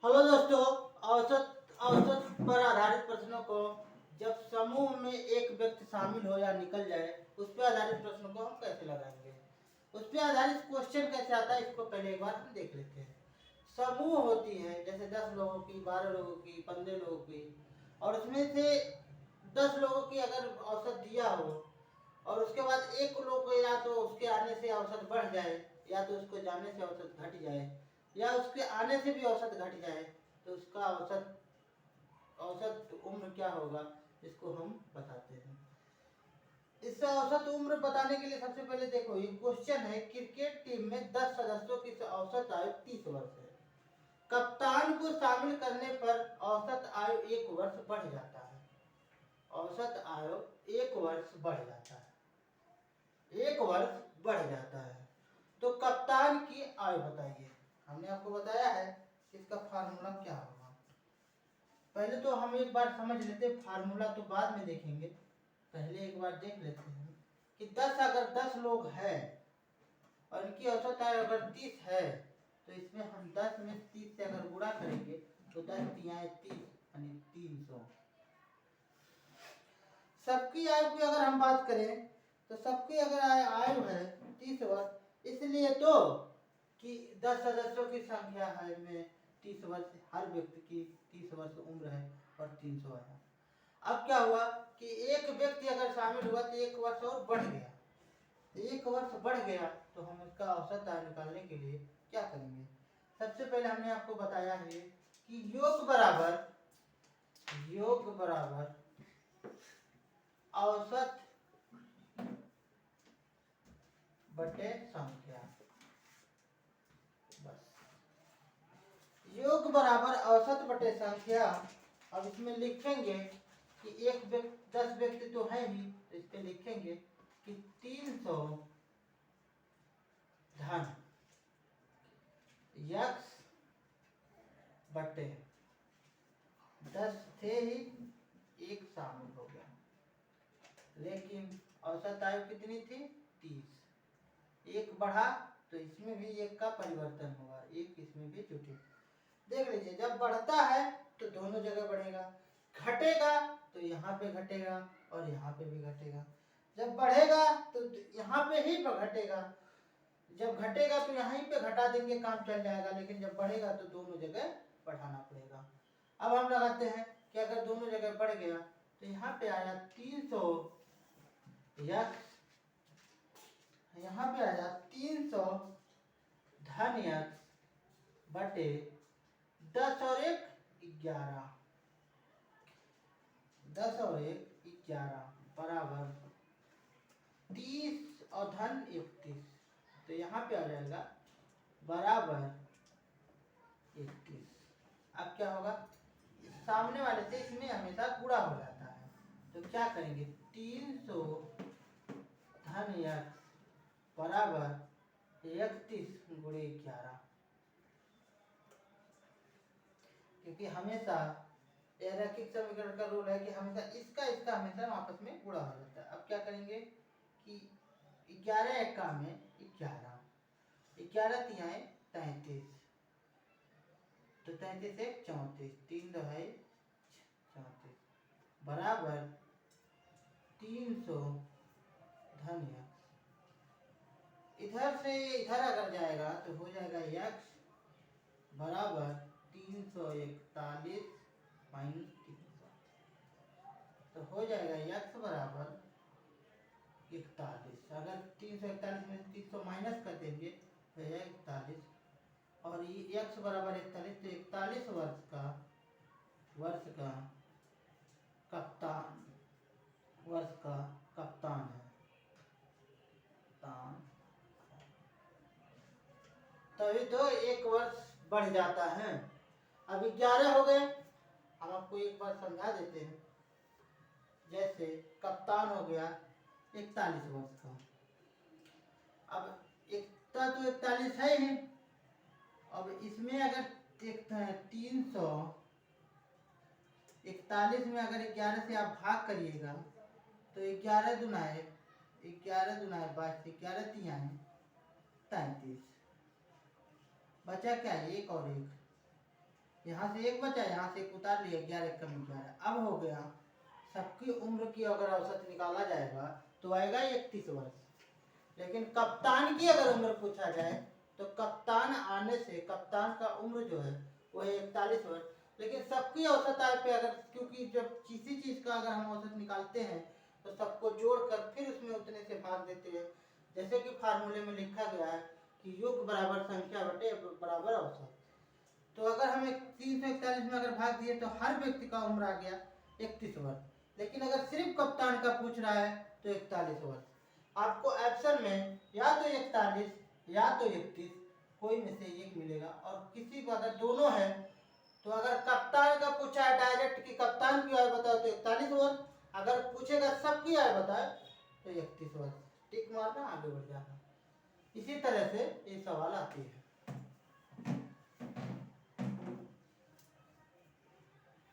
Hello दोस्तों। औसत औसत पर आधारित प्रश्नों को जब समूह में एक व्यक्ति शामिल हो या निकल जाए उस पर आधारित प्रश्नों को हम कैसे लगाएंगे, उस पर आधारित क्वेश्चन कैसे आता है, इसको पहले एक बार हम देख लेते हैं। समूह होती है जैसे 10 लोगों की, 12 लोगों की, 15 लोगों की, और उसमें से 10 लोगों की अगर औसत दिया हो और उसके बाद एक लोग या तो उसके आने से औसत बढ़ जाए या तो उसको जाने से औसत घट जाए या उसके आने से भी औसत घट जाए, तो उसका औसत औसत उम्र क्या होगा, इसको हम बताते हैं। इससे औसत उम्र बताने के लिए सबसे पहले देखो, ये क्वेश्चन है, क्रिकेट टीम में 10 सदस्यों की औसत आयु 30 वर्ष है। कप्तान को शामिल करने पर औसत आयु 1 वर्ष बढ़ जाता है। औसत आयु 1 वर्ष बढ़ जाता है, 1 वर्ष बढ़ जाता है। तो कप्तान की आयु बताइए। हमने आपको बताया है इसका फार्मूला क्या होगा। पहले तो हम एक बार समझ लेते, फार्मूला तो बाद में देखेंगे, पहले एक बार देख लेते हैं कि 10 अगर 10 लोग हैं और इनकी औसत आयु अगर 30 है तो इसमें हम 10 में 30 से अगर गुणा करेंगे तो 10 तिहाई 30 यानी 300। सबकी आयु की अगर हम बात करें तो सबकी अगर आयु है 30 वर्ष, इसलिए तो कि 10 सदस्यों की संख्या है में 30 वर्ष, हर व्यक्ति की 30 वर्ष उम्र है और 300 है। अब क्या हुआ कि एक व्यक्ति अगर शामिल हुआ तो 1 वर्ष और बढ़ गया, 1 वर्ष बढ़ गया, तो हम इसका औसत आयु निकालने के लिए क्या करेंगे। सबसे पहले हमने आपको बताया है कि योग बराबर औसत बटे संख्या। बस, योग बराबर औसत बटे संख्या। अब इसमें लिखेंगे कि 10 व्यक्ति तो है ही, तो इस पे लिखेंगे कि 300 धन यक्स बटे 10 थे ही, एक शामिल हो गया, लेकिन औसत आयु कितनी थी 30, एक बढ़ा तो इसमें भी एक का परिवर्तन होगा, एक इसमें भी जुटे। देख लीजिए, जब बढ़ता है तो दोनों जगह बढ़ेगा, घटेगा तो यहाँ पे घटेगा और यहाँ पे भी घटेगा। जब बढ़ेगा तो यहाँ पे ही घटेगा, जब घटेगा तो यहीं पे घटा देंगे, काम चल जाएगा, लेकिन जब बढ़ेगा तो दोनों जगह बढ़ाना पड़ेगा। अब हम लगाते हैं कि अगर दोनों जगह बढ़ गया तो यहाँ पे आया 300 यक्स, यहाँ पे आया 300 धन यक्स बटे 10 और 1 11, 10 और 1 11 बराबर 30 और धन 31, तो यहाँ पे आ जाएगा बराबर 31। अब क्या होगा, सामने वाले से इसमें हमेशा गुणा हो जाता है, तो क्या करेंगे, 300 धन यक्स बराबर 31 गुणे 11, क्योंकि हमेशा रैखिक समीकरण का रूल है कि हमेशा इसका हमेशा आपस में गुणा हो जाता है। अब क्या करेंगे कि 11 एका में 11, 11 तिहाई 33, तो 33 एक 34, 3 दहाई 34 बराबर 300 धन यक्स। इधर से इधर अगर जाएगा तो हो जाएगा यक्स बराबर 341 माइनस 300, तो हो जाएगा यक्स बराबर 41। अगर 341 में 300 माइनस कर देंगे तो यह 41, और ये यक्स बराबर 41, तो 41 वर्ष का कप्तान है। तभी तो 1 वर्ष बढ़ जाता है। अब 11 हो गए, हम आपको एक बार समझा देते हैं। जैसे कप्तान हो गया 41 वर्ष का, अब एकता तो 41 है ही, अब इसमें अगर 341 में अगर 11 से आप भाग करिएगा तो 11 दुनाए 22, 11 तिहाई 33, बचा क्या, 1 और 1, यहाँ से एक बचा, यहाँ से एक उतार लिया, 11 कम 11। अब हो गया सबकी उम्र की अगर औसत निकाला जाएगा तो आएगा 31 वर्ष। लेकिन कप्तान की अगर उम्र पूछा जाए तो कप्तान आने से कप्तान का उम्र जो है वो है 41 वर्ष। लेकिन सबकी औसत आय पे अगर, क्योंकि जब किसी चीज का अगर हम औसत निकालते हैं तो सबको जोड़कर फिर उसमें उतने से भाग देते हैं, जैसे कि फार्मूले में लिखा गया है कि योग बराबर संख्या बटे बराबर औसत। तो अगर हम 341 में अगर भाग दिए तो हर व्यक्ति का उम्र आ गया 31 वर्ष। लेकिन अगर सिर्फ कप्तान का पूछ रहा है तो 41 वर्ष। आपको ऑप्शन में या तो 41 या तो 31 कोई में से एक मिलेगा। और किसी को अगर दोनों है तो अगर कप्तान का पूछा है डायरेक्ट कि कप्तान की आयु बताओ तो 41 वर्ष, अगर पूछेगा सबकी आयु बताए तो 31 वर्ष। टिक मारना, आगे बढ़ जाना। इसी तरह से ये सवाल आती है।